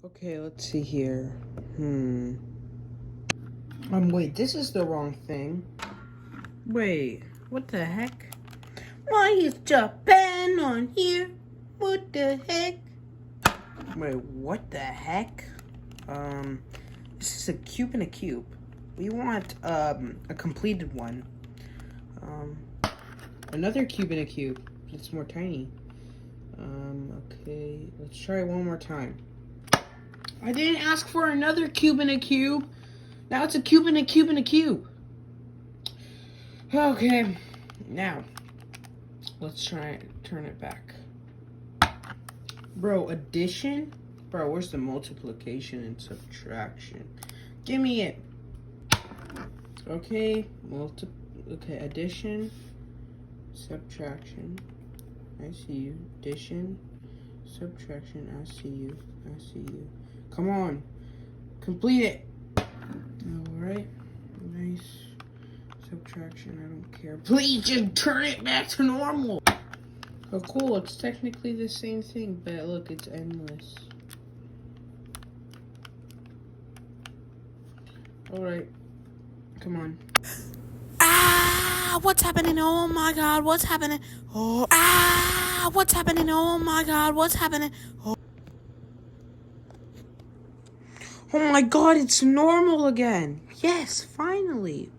Okay, let's see here. Wait, this is the wrong thing. Wait, what the heck? Why is Japan on here? What the heck? Wait, what the heck? This is a cube and a cube. We want, a completed one. Another cube and a cube. It's more tiny. Okay, let's try it one more time. I didn't ask for another cube and a cube. Now it's a cube and a cube and a cube. Okay, now let's try it. Turn it back. Bro, addition? Bro, where's the multiplication and subtraction? Give me it. Okay, addition, subtraction. I see you. Addition, subtraction. I see you. I see you. Come on, complete it. All right, nice. Subtraction. I don't care. Please just turn it back to normal. Oh, cool. It's technically the same thing, but look, it's endless. All right, come on. Ah, what's happening? Oh my God, what's happening? Oh, ah, what's happening? Oh my God, what's happening? Oh my God, it's normal again. Yes, finally.